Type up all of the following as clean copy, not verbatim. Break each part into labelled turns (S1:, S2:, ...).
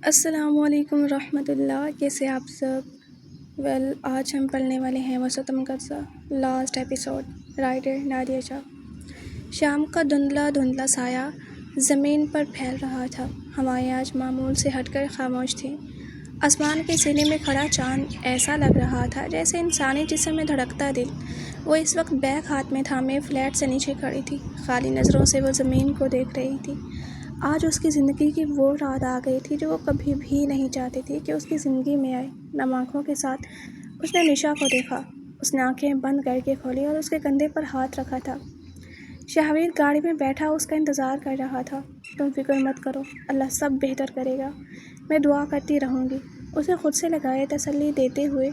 S1: السلام علیکم ورحمۃ اللہ، کیسے آپ سب؟ آج ہم پڑھنے والے ہیں وسطم قصہ لاسٹ ایپیسوڈ، رائٹر نادیہ شاہ۔ شام کا دھندلا دھندلا سایہ زمین پر پھیل رہا تھا۔ ہوائیں آج معمول سے ہٹ کر خاموش تھیں۔ آسمان کے سینے میں کھڑا چاند ایسا لگ رہا تھا جیسے انسانی جسم میں دھڑکتا دل۔ وہ اس وقت بیگ ہاتھ میں تھامے فلیٹ سے نیچے کھڑی تھی، خالی نظروں سے وہ زمین کو دیکھ رہی تھی۔ آج اس کی زندگی کی وہ رات آ گئی تھی جو وہ کبھی بھی نہیں چاہتی تھی کہ اس کی زندگی میں آئے۔ نم آنکھوں کے ساتھ اس نے نشا کو دیکھا۔ اس نے آنکھیں بند کر کے کھولی اور اس کے کندھے پر ہاتھ رکھا تھا۔ شاہویر گاڑی میں بیٹھا اس کا انتظار کر رہا تھا۔ تم فکر مت کرو، اللہ سب بہتر کرے گا، میں دعا کرتی رہوں گی، اسے خود سے لگائے تسلی دیتے ہوئے۔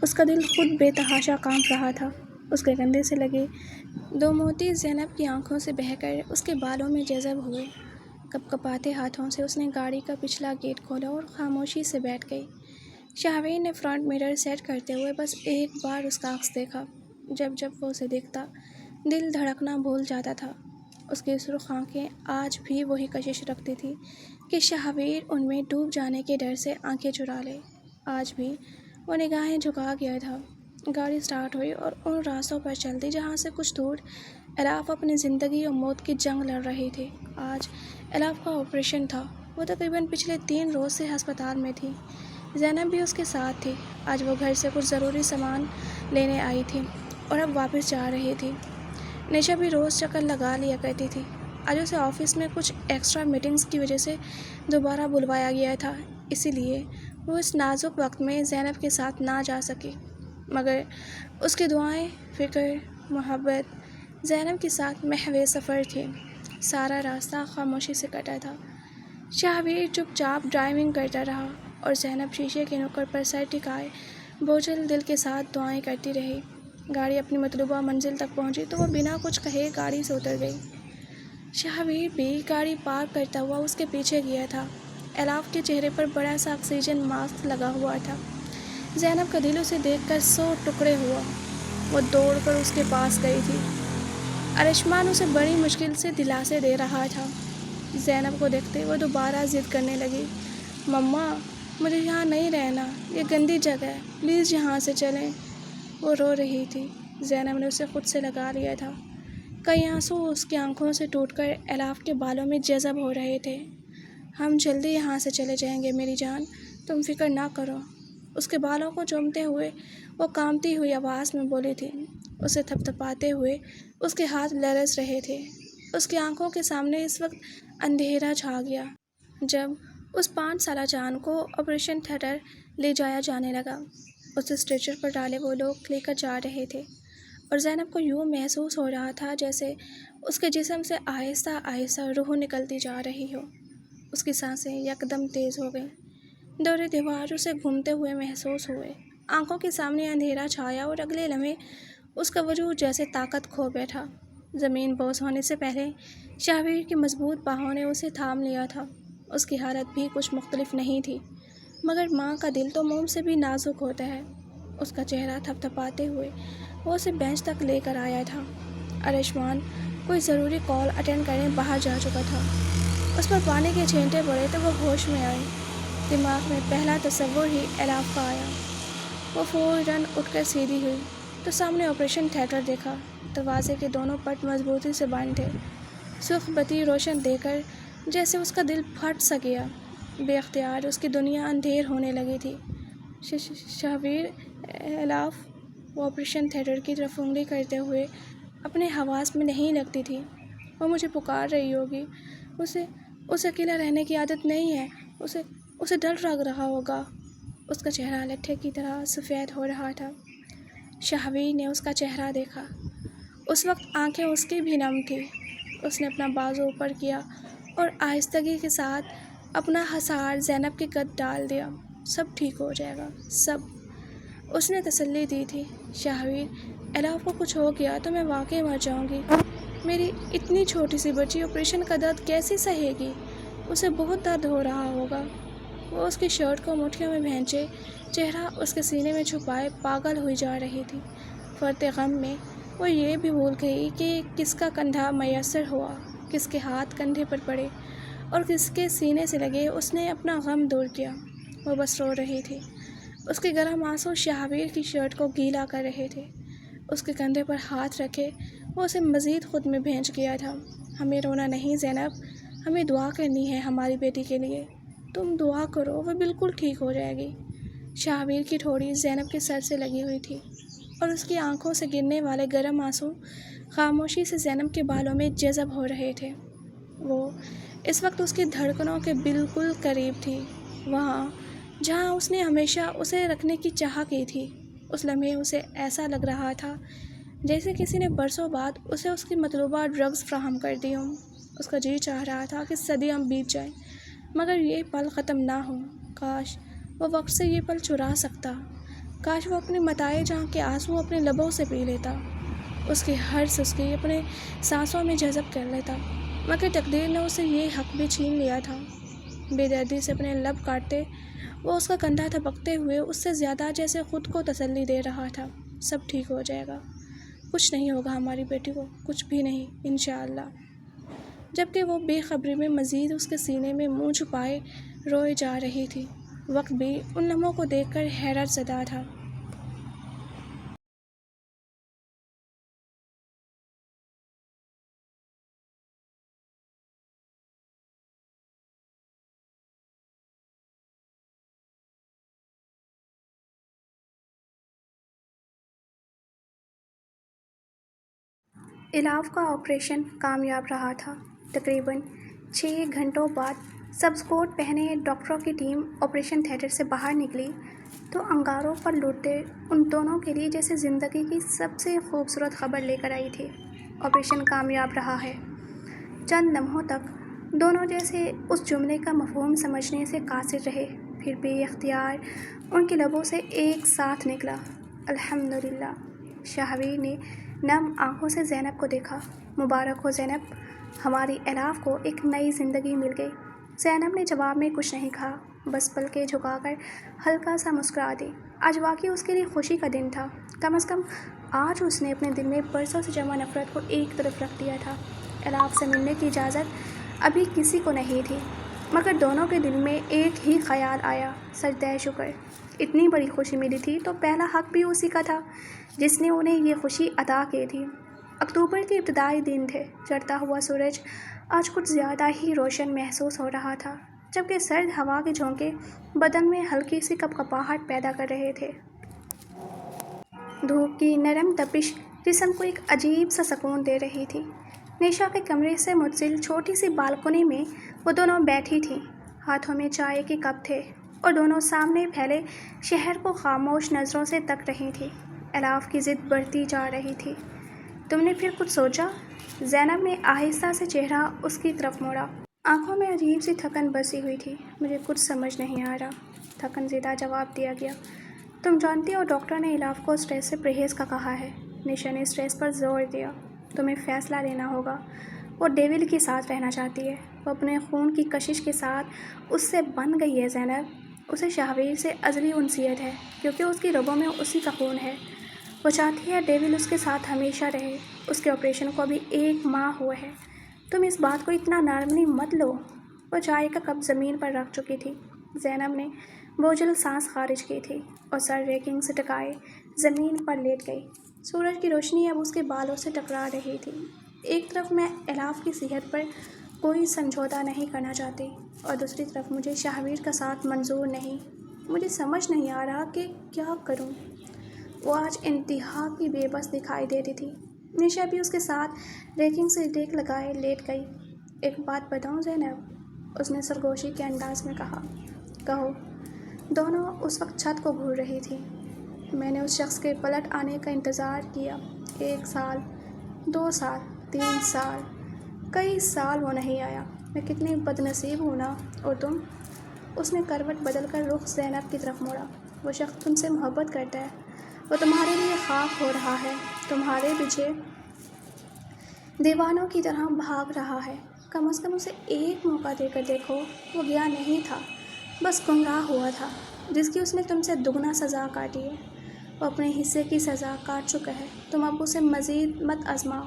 S1: اس کا دل خود بے تحاشا کانپ رہا تھا۔ اس کے کندھے سے لگے دو موتی زینب کی آنکھوں سے بہہ کر اس کے بالوں میں جذب ہوئے۔ کپ کپاتے ہاتھوں سے اس نے گاڑی کا پچھلا گیٹ کھولا اور خاموشی سے بیٹھ گئی۔ شاہویر نے فرنٹ مرر سیٹ کرتے ہوئے بس ایک بار اس کا عکس دیکھا۔ جب جب وہ اسے دیکھتا، دل دھڑکنا بھول جاتا تھا۔ اس کی سرخ آنکھیں آج بھی وہی کشش رکھتی تھی کہ شاہویر ان میں ڈوب جانے کے ڈر سے آنکھیں چرا لے۔ آج بھی وہ نگاہیں جھکا گیا تھا۔ گاڑی سٹارٹ ہوئی اور ان راستوں پر چل دی جہاں سے کچھ دور الاف اپنی زندگی اور موت کی جنگ لڑ رہی تھی۔ آج الاف کا آپریشن تھا۔ وہ تقریباً پچھلے 3 روز سے ہسپتال میں تھی۔ زینب بھی اس کے ساتھ تھی۔ آج وہ گھر سے کچھ ضروری سامان لینے آئی تھی اور اب واپس جا رہی تھی۔ نشا بھی روز چکر لگا لیا کرتی تھی۔ آج اسے آفس میں کچھ ایکسٹرا میٹنگز کی وجہ سے دوبارہ بلوایا گیا تھا، اسی لیے وہ اس نازک وقت میں زینب کے ساتھ نہ جا سکی، مگر اس کی دعائیں، فکر، محبت زینب کے ساتھ محو سفر تھی۔ سارا راستہ خاموشی سے کٹا تھا۔ شاہویر چپ چاپ ڈرائیونگ کرتا رہا اور زینب شیشے کے نکڑ پر سر ٹکائے بوجھل دل کے ساتھ دعائیں کرتی رہی۔ گاڑی اپنی مطلوبہ منزل تک پہنچی تو وہ بنا کچھ کہے گاڑی سے اتر گئی۔ شاہویر بھی گاڑی پارک کرتا ہوا اس کے پیچھے گیا تھا۔ الاف کے چہرے پر بڑا سا آکسیجن ماسک لگا ہوا تھا۔ زینب کا دل اسے دیکھ کر 100 ٹکڑے ہوا۔ وہ دوڑ کر اس کے پاس گئی تھی۔ ارشمان اسے بڑی مشکل سے دلاسے دے رہا تھا۔ زینب کو دیکھتے وہ دوبارہ ضد کرنے لگی۔ مما، مجھے یہاں نہیں رہنا، یہ گندی جگہ ہے، پلیز یہاں سے چلیں۔ وہ رو رہی تھی۔ زینب نے اسے خود سے لگا لیا تھا۔ کئی آنسو اس کی آنکھوں سے ٹوٹ کر الاف کے بالوں میں جذب ہو رہے تھے۔ ہم جلدی یہاں سے چلے جائیں گے میری جان، تم فکر نہ کرو، اس کے بالوں کو چومتے ہوئے وہ کانپتی ہوئی آواز میں بولی تھی۔ اسے تھپ تھپاتے ہوئے اس کے ہاتھ لرز رہے تھے۔ اس کی آنکھوں کے سامنے اس وقت اندھیرا چھا گیا جب اس 5 سالہ جان کو آپریشن تھیٹر لے جایا جانے لگا۔ اسے اسٹریچر پر ڈالے وہ لوگ لے کر جا رہے تھے اور زینب کو یوں محسوس ہو رہا تھا جیسے اس کے جسم سے آہستہ آہستہ روح نکلتی جا رہی ہو۔ اس کی سانسیں یکدم تیز ہو گئیں۔ دور دیوار اسے گھومتے ہوئے محسوس ہوئے۔ آنکھوں کے سامنے اندھیرا چھایا اور اگلے لمحے اس کا وجود جیسے طاقت کھو بیٹھا۔ زمین بوس ہونے سے پہلے شاہویر کی مضبوط باہوں نے اسے تھام لیا تھا۔ اس کی حالت بھی کچھ مختلف نہیں تھی، مگر ماں کا دل تو موم سے بھی نازک ہوتا ہے۔ اس کا چہرہ تھپ تھپاتے ہوئے وہ اسے بینچ تک لے کر آیا تھا۔ ارشمان کوئی ضروری کال اٹینڈ کرنے باہر جا چکا تھا۔ اس پر پانی کے چھینٹے پڑے تو وہ ہوش میں آئی۔ دماغ میں پہلا تصور ہی الاف کا آیا۔ وہ فوراً اٹھ کر سیدھی ہوئی تو سامنے آپریشن تھیٹر دیکھا۔ دروازے کے دونوں پٹ مضبوطی سے بند تھے۔ سرخ بتی روشن دے کر جیسے اس کا دل پھٹ سا گیا۔ بے اختیار اس کی دنیا اندھیر ہونے لگی تھی۔ شاہویر، الاف، وہ آپریشن تھیٹر کی طرف انگلی کرتے ہوئے اپنے حواس میں نہیں لگتی تھی۔ وہ مجھے پکار رہی ہوگی، اسے اکیلا رہنے کی عادت نہیں ہے، اسے ڈر لگ رہا ہوگا۔ اس کا چہرہ لٹھے کی طرح سفید ہو رہا تھا۔ شاہویر نے اس کا چہرہ دیکھا۔ اس وقت آنکھیں اس کی بھی نم تھیں۔ اس نے اپنا بازو اوپر کیا اور آہستگی کے ساتھ اپنا ہتھیار زینب کے قد ڈال دیا۔ سب ٹھیک ہو جائے گا، سب، اس نے تسلی دی تھی۔ شاہویر، الاف کو کچھ ہو گیا تو میں واقعی مر جاؤں گی۔ میری اتنی چھوٹی سی بچی آپریشن کا درد کیسے سہے گی؟ اسے بہت درد ہو رہا ہوگا۔ وہ اس کی شرٹ کو مٹھیوں میں بھینچے، چہرہ اس کے سینے میں چھپائے پاگل ہوئی جا رہی تھی۔ فرط غم میں وہ یہ بھی بھول گئی کہ کس کا کندھا میسر ہوا، کس کے ہاتھ کندھے پر پڑے اور کس کے سینے سے لگے اس نے اپنا غم دور کیا۔ وہ بس رو رہی تھی۔ اس کے گرم آنسو شہابیر کی شرٹ کو گیلا کر رہے تھے۔ اس کے کندھے پر ہاتھ رکھے وہ اسے مزید خود میں بھینچ گیا تھا۔ ہمیں رونا نہیں زینب، ہمیں دعا کرنی ہے ہماری بیٹی کے لیے۔ تم دعا کرو، وہ بالکل ٹھیک ہو جائے گی۔ شہابیر کی ٹھوڑی زینب کے سر سے لگی ہوئی تھی اور اس کی آنکھوں سے گرنے والے گرم آنسو خاموشی سے زینب کے بالوں میں جذب ہو رہے تھے۔ وہ اس وقت اس کی دھڑکنوں کے بالکل قریب تھی، وہاں جہاں اس نے ہمیشہ اسے رکھنے کی چاہ کی تھی۔ اس لمحے اسے ایسا لگ رہا تھا جیسے کسی نے برسوں بعد اسے اس کی مطلوبہ ڈرگز فراہم کر دی ہوں۔ اس کا جی چاہ رہا تھا کہ صدیاں بیت جائیں مگر یہ پل ختم نہ ہو۔ کاش وہ وقت سے یہ پل چرا سکتا، کاش وہ اپنے متاع جہاں کے آنسو اپنے لبوں سے پی لیتا، اس کی ہر سسکی اپنے سانسوں میں جذب کر لیتا، مگر تقدیر نے اسے یہ حق بھی چھین لیا تھا۔ بے دردی سے اپنے لب کاٹتے وہ اس کا کندھا تھپکتے ہوئے اس سے زیادہ جیسے خود کو تسلی دے رہا تھا۔ سب ٹھیک ہو جائے گا، کچھ نہیں ہوگا ہماری بیٹی کو، کچھ بھی نہیں انشاءاللہ۔ جبکہ وہ بے خبری میں مزید اس کے سینے میں منہ چھپائے روئے جا رہی تھی۔ وقت بھی ان لمحوں کو دیکھ کر حیرت زدہ تھا۔ الاف کا آپریشن کامیاب رہا تھا۔ تقریباً 6 گھنٹوں بعد سب کوٹ پہنے ڈاکٹروں کی ٹیم آپریشن تھیٹر سے باہر نکلی تو انگاروں پر لوٹتے ان دونوں کے لیے جیسے زندگی کی سب سے خوبصورت خبر لے کر آئی تھی۔ آپریشن کامیاب رہا ہے۔ چند لمحوں تک دونوں جیسے اس جملے کا مفہوم سمجھنے سے قاصر رہے، پھر بے اختیار ان کے لبوں سے ایک ساتھ نکلا، الحمدللہ۔ شہابیر نے نم آنکھوں سے زینب کو دیکھا۔ مبارک ہو زینب، ہماری الاف کو ایک نئی زندگی مل گئی۔ زینب نے جواب میں کچھ نہیں کہا، بس پلکیں جھکا کر ہلکا سا مسکرا دی۔ آج واقعی اس کے لیے خوشی کا دن تھا، کم از کم آج اس نے اپنے دل میں برسوں سے جمع نفرت کو ایک طرف رکھ دیا تھا۔ الاف سے ملنے کی اجازت ابھی کسی کو نہیں تھی، مگر دونوں کے دل میں ایک ہی خیال آیا، سجدہ شکر۔ اتنی بڑی خوشی ملی تھی تو پہلا حق بھی اسی کا تھا جس نے انہیں یہ خوشی عطا کی تھی۔ اکتوبر کے ابتدائی دن تھے۔ چڑھتا ہوا سورج آج کچھ زیادہ ہی روشن محسوس ہو رہا تھا، جبکہ سرد ہوا کے جھونکے بدن میں ہلکی سی کپکپاہٹ پیدا کر رہے تھے۔ دھوپ کی نرم تپش جسم کو ایک عجیب سا سکون دے رہی تھی۔ نیشا کے کمرے سے متصل چھوٹی سی بالکنی میں وہ دونوں بیٹھی تھیں۔ ہاتھوں میں چائے کے کپ تھے اور دونوں سامنے پھیلے شہر کو خاموش نظروں سے تک رہی تھیں۔ الاف کی ضد بڑھتی جا رہی تھی۔ تم نے پھر کچھ سوچا؟ زینب نے آہستہ سے چہرہ اس کی طرف موڑا۔ آنکھوں میں عجیب سی تھکن بسی ہوئی تھی۔ مجھے کچھ سمجھ نہیں آ رہا، تھکن زدہ جواب دیا گیا۔ تم جانتی ہو ڈاکٹر نے الاف کو اسٹریس سے پرہیز کا کہا ہے۔ نیشا نے اسٹریس پر زور دیا۔ تمہیں فیصلہ لینا ہوگا۔ وہ ڈیول کے ساتھ رہنا چاہتی ہے، وہ اپنے خون کی کشش کے ساتھ اس سے بن گئی ہے زینب۔ اسے شہابیر سے ازلی انسیت ہے کیونکہ اس کی رگوں میں اسی کا خون ہے۔ وہ چاہتی ہے ڈیول اس کے ساتھ ہمیشہ رہے۔ اس کے آپریشن کو ابھی 1 ماہ ہوا ہے۔ تم اس بات کو اتنا نارملی مت لو۔ وہ چائے کا کپ زمین پر رکھ چکی تھی۔ زینب نے بوجھل سانس خارج کی تھی اور سر ریکنگ سے ٹکائے زمین پر لیٹ گئی۔ سورج کی روشنی اب اس کے بالوں سے ٹکرا رہی تھی۔ ایک طرف میں الاف کی صحت پر کوئی سمجھوتہ نہیں کرنا چاہتی اور دوسری طرف مجھے شہابیر کا ساتھ منظور نہیں۔ مجھے سمجھ نہیں آ رہا کہ کیا کروں۔ وہ آج انتہا کی بے بس دکھائی دیتی تھی۔ نیشا بھی اس کے ساتھ ریکنگ سے ٹیک لگائے لیٹ گئی۔ ایک بات بتاؤں زینب، اس نے سرگوشی کے انداز میں کہا۔ کہو۔ دونوں اس وقت چھت کو گھور رہی تھی۔ میں نے اس شخص کے پلٹ آنے کا انتظار کیا، 1 سال، 2 سال، 3 سال، کئی سال وہ نہیں آیا۔ میں کتنی بد نصیب ہوں نا۔ اور تم؟ اس نے کروٹ بدل کر رخ زینب کی طرف موڑا۔ وہ شخص تم سے محبت کرتا ہے، وہ تمہارے لیے خاک ہو رہا ہے، تمہارے پیچھے دیوانوں کی طرح بھاگ رہا ہے۔ کم از کم اسے ایک موقع دے کر دیکھو۔ وہ گیا نہیں تھا، بس گمراہ ہوا تھا، جس کی اس نے تم سے دگنا سزا کاٹی ہے۔ وہ اپنے حصے کی سزا کاٹ چکا ہے، تم اب اسے مزید مت آزماؤ۔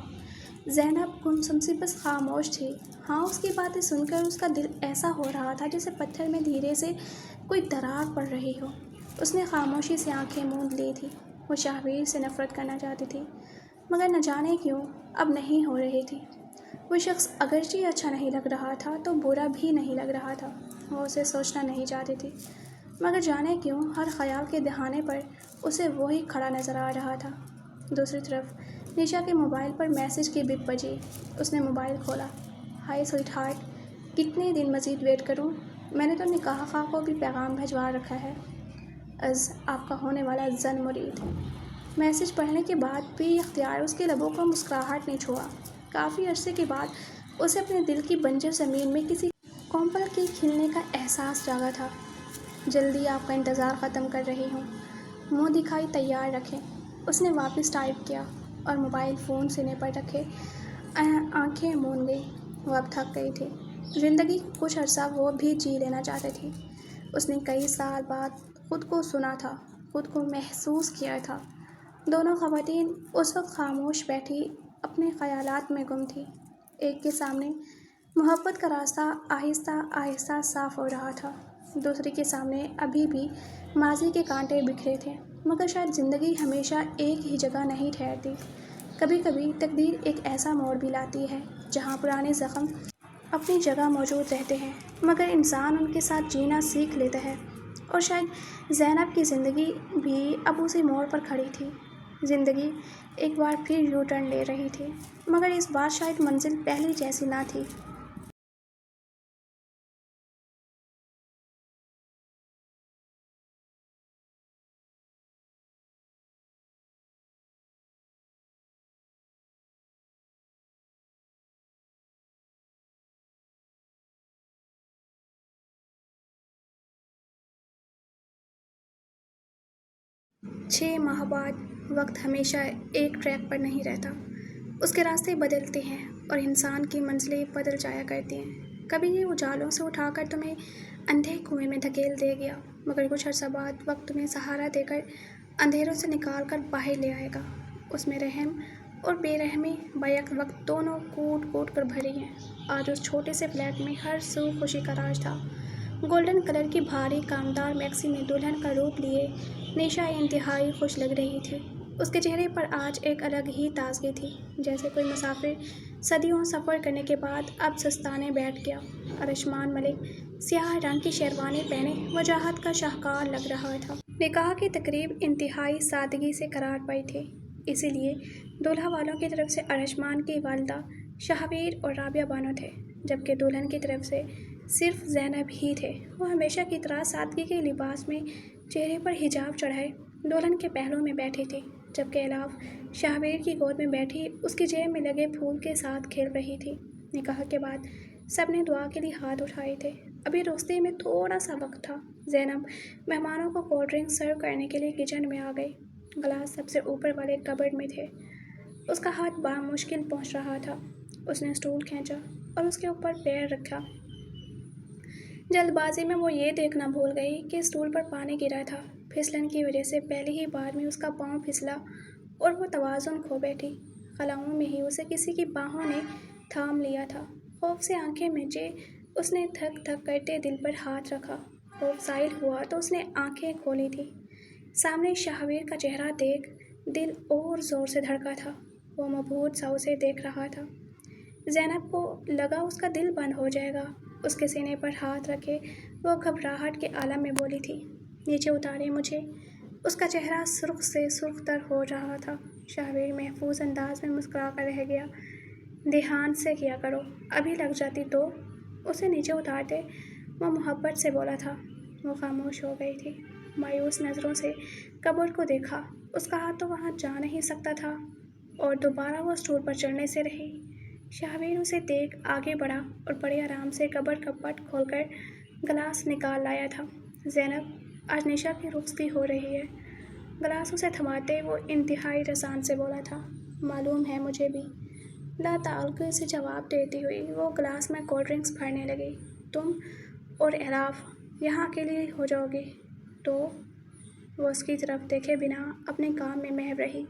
S1: زینب گمسم سی بس خاموش تھی۔ ہاں، اس کی باتیں سن کر اس کا دل ایسا ہو رہا تھا جیسے پتھر میں دھیرے سے کوئی درار پڑ رہی ہو۔ اس نے خاموشی سے آنکھیں موند لی تھی۔ وہ شاہویر سے نفرت کرنا چاہتی تھی، مگر نہ جانے کیوں اب نہیں ہو رہی تھی۔ وہ شخص اگرچہ اچھا نہیں لگ رہا تھا تو برا بھی نہیں لگ رہا تھا۔ وہ اسے سوچنا نہیں چاہتی تھی، مگر جانے کیوں ہر خیال کے دہانے پر اسے وہی کھڑا نظر آ رہا تھا۔ دوسری طرف نشا کے موبائل پر میسج کی بپ بجی۔ اس نے موبائل کھولا۔ ہائی سویٹ ہارٹ، کتنے دن مزید ویٹ کروں؟ میں نے تو نکاح خواہ کو بھی پیغام بھجوا رکھا ہے، از آپ کا ہونے والا زن مرید۔ میسج پڑھنے کے بعد بھی اختیار اس کے لبوں کو مسکراہٹ نے چھوا۔ کافی عرصے کے بعد اسے اپنے دل کی بنجر زمین میں کسی کومپل کے کھلنے کا احساس جاگا تھا۔ جلدی آپ کا انتظار ختم کر رہی ہوں، منہ دکھائی تیار رکھیں۔ اس نے واپس ٹائپ کیا اور موبائل فون سینے پر رکھے آنکھیں موند گئی۔ وہ اب تھک گئی تھی۔ زندگی کو کچھ عرصہ وہ بھی جی لینا چاہتی تھی۔ اس نے کئی سال بعد خود کو سنا تھا، خود کو محسوس کیا تھا۔ دونوں خواتین اس وقت خاموش بیٹھی اپنے خیالات میں گم تھی۔ ایک کے سامنے محبت کا راستہ آہستہ آہستہ صاف ہو رہا تھا، دوسری کے سامنے ابھی بھی ماضی کے کانٹے بکھرے تھے۔ مگر شاید زندگی ہمیشہ ایک ہی جگہ نہیں ٹھہرتی۔ کبھی کبھی تقدیر ایک ایسا موڑ بھی لاتی ہے جہاں پرانے زخم اپنی جگہ موجود رہتے ہیں، مگر انسان ان کے ساتھ جینا سیکھ لیتا ہے۔ اور شاید زینب کی زندگی بھی اب اسی موڑ پر کھڑی تھی۔ زندگی ایک بار پھر یو ٹرن لے رہی تھی، مگر اس بار شاید منزل پہلی جیسی نہ تھی۔ چھ ماہ بعد وقت ہمیشہ ایک ٹریک پر نہیں رہتا، اس کے راستے بدلتے ہیں اور انسان کی منزلیں بدل جایا کرتی ہیں۔ کبھی یہ اجالوں سے اٹھا کر تمہیں اندھے کنویں میں دھکیل دے گیا، مگر کچھ عرصہ بعد وقت تمہیں سہارا دے کر اندھیروں سے نکال کر باہر لے آئے گا۔ اس میں رحم اور بے رحمی بیک وقت دونوں کوٹ کوٹ کر بھری ہیں۔ آج اس چھوٹے سے فلیٹ میں ہر سو خوشی کا راج تھا۔ گولڈن کلر کی بھاری کامدار میکسی میں دلہن کا روپ لیے نشا انتہائی خوش لگ رہی تھی۔ اس کے چہرے پر آج ایک الگ ہی تازگی تھی، جیسے کوئی مسافر صدیوں سفر کرنے کے بعد اب سستانے بیٹھ گیا۔ ارشمان ملک سیاہ رنگ کی شیروانی پہنے وجاہت کا شاہکار لگ رہا تھا۔ نکاح کی تقریب انتہائی سادگی سے قرار پائی تھی، اسی لیے دولہا والوں کی طرف سے ارشمان کی والدہ شاہویر اور رابعہ بانو تھے، جبکہ دلہن کی طرف سے صرف زینب ہی تھے۔ وہ ہمیشہ کی طرح سادگی کے لباس میں چہرے پر حجاب چڑھائے دلہن کے پہلو میں بیٹھی تھی، جبکہ الاف شاہویر کی گود میں بیٹھی اس کی جیب میں لگے پھول کے ساتھ کھیل رہی تھی۔ نکاح کے بعد سب نے دعا کے لیے ہاتھ اٹھائے تھے۔ ابھی روستے میں تھوڑا سا وقت تھا۔ زینب مہمانوں کو کولڈ ڈرنک سرو کرنے کے لیے کچن میں آ گئی۔ گلاس سب سے اوپر والے کبرڈ میں تھے۔ اس کا ہاتھ بامشکل پہنچ رہا تھا۔ اس نے اسٹول کھینچا اور اس کے اوپر پیر رکھا۔ جلد بازی میں وہ یہ دیکھنا بھول گئی کہ اسٹول پر پانی گرا تھا۔ پھسلن کی وجہ سے پہلی ہی بار میں اس کا پاؤں پھسلا اور وہ توازن کھو بیٹھی۔ خلاؤں میں ہی اسے کسی کی باہوں نے تھام لیا تھا۔ خوف سے آنکھیں میچے اس نے دھک دھک کرتے دل پر ہاتھ رکھا۔ خوف زائل ہوا تو اس نے آنکھیں کھولی تھیں۔ سامنے شاہویر کا چہرہ دیکھ دل اور زور سے دھڑکا تھا۔ وہ مبہوت سا اسے دیکھ رہا تھا۔ زینب کو لگا اس کا دل بند ہو جائے گا۔ اس کے سینے پر ہاتھ رکھے وہ گھبراہٹ کے عالم میں بولی تھی، نیچے اتاریں مجھے۔ اس کا چہرہ سرخ سے سرخ تر ہو رہا تھا۔ شاہویر محفوظ انداز میں مسکرا کر رہ گیا، دھیان سے کیا کرو، ابھی لگ جاتی تو۔ اسے نیچے اتارتے وہ محبت سے بولا تھا۔ وہ خاموش ہو گئی تھی، مایوس نظروں سے کبر کو دیکھا۔ اس کا ہاتھ تو وہاں جا نہیں سکتا تھا اور دوبارہ وہ اسٹول پر چڑھنے سے رہی۔ شاہویر اسے دیکھ آگے بڑھا اور بڑے آرام سے کبر کا پٹ کھول کر گلاس نکال لایا تھا۔ زینب، آج نشا کی رخصتی ہو رہی ہے۔ گلاس اسے تھماتے وہ انتہائی رسان سے بولا تھا۔ معلوم ہے مجھے بھی۔ لا تعلقی سے جواب دیتی ہوئی وہ گلاس میں کولڈ ڈرنکس بھرنے لگی۔ تم اور الاف یہاں اکیلی ہو جاؤ گی تو؟ وہ اس کی طرف دیکھے بنا اپنے کام میں محو رہی۔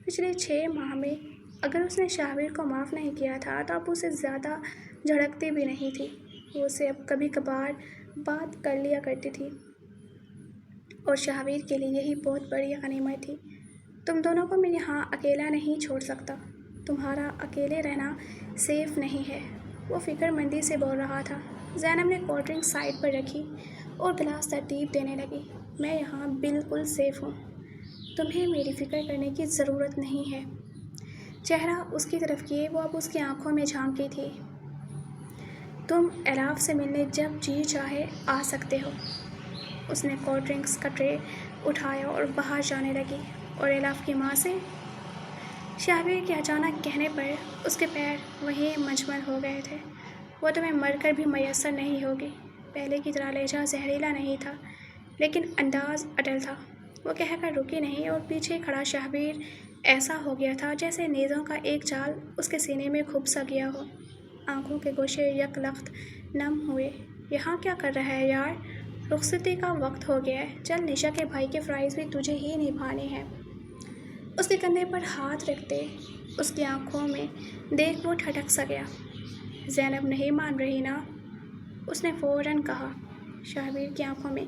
S1: پچھلے 6 ماہ میں اگر اس نے شہابیر کو معاف نہیں کیا تھا تو اب اسے زیادہ جھڑکتی بھی نہیں تھی، وہ اسے اب کبھی کبھار بات کر لیا کرتی تھی، اور شہابیر کے لیے یہی بہت بڑی غنیمت تھی۔ تم دونوں کو میں یہاں اکیلا نہیں چھوڑ سکتا، تمہارا اکیلے رہنا سیف نہیں ہے، وہ فکر مندی سے بول رہا تھا۔ زینب نے کولڈ ڈرنک سائڈ پر رکھی اور گلاس ترتیب دینے لگی۔ میں یہاں بالکل سیف ہوں، تمہیں میری فکر کرنے کی ضرورت نہیں ہے۔ چہرہ اس کی طرف کیے وہ اب اس کی آنکھوں میں جھانکتی تھی۔ تم الاف سے ملنے جب جی چاہے آ سکتے ہو۔ اس نے کولڈ ڈرنکس کا ٹرے اٹھایا اور باہر جانے لگی۔ اور الاف کی ماں سے؟ شہابیر کے اچانک کہنے پر اس کے پیر وہیں مجمر ہو گئے تھے۔ وہ تمہیں مر کر بھی میسر نہیں ہوگی۔ پہلے کی طرح لہجہ زہریلا نہیں تھا، لیکن انداز اٹل تھا۔ وہ کہہ کر رکی نہیں اور پیچھے کھڑا شہابیر ایسا ہو گیا تھا جیسے نیزوں کا ایک جال اس کے سینے میں گھپ سا گیا ہو۔ آنکھوں کے گوشے یک لخت نم ہوئے۔ یہاں کیا کر رہا ہے یار؟ رخصتی کا وقت ہو گیا ہے، چل نشا کے بھائی کے فرائض بھی تجھے ہی نبھانے ہیں۔ اس کے کندھے پر ہاتھ رکھتے اس کی آنکھوں میں دیکھ وہ ٹھٹک سا گیا۔ زینب نہیں مان رہی نا؟ اس نے فوراً کہا۔ شہابیر کی آنکھوں میں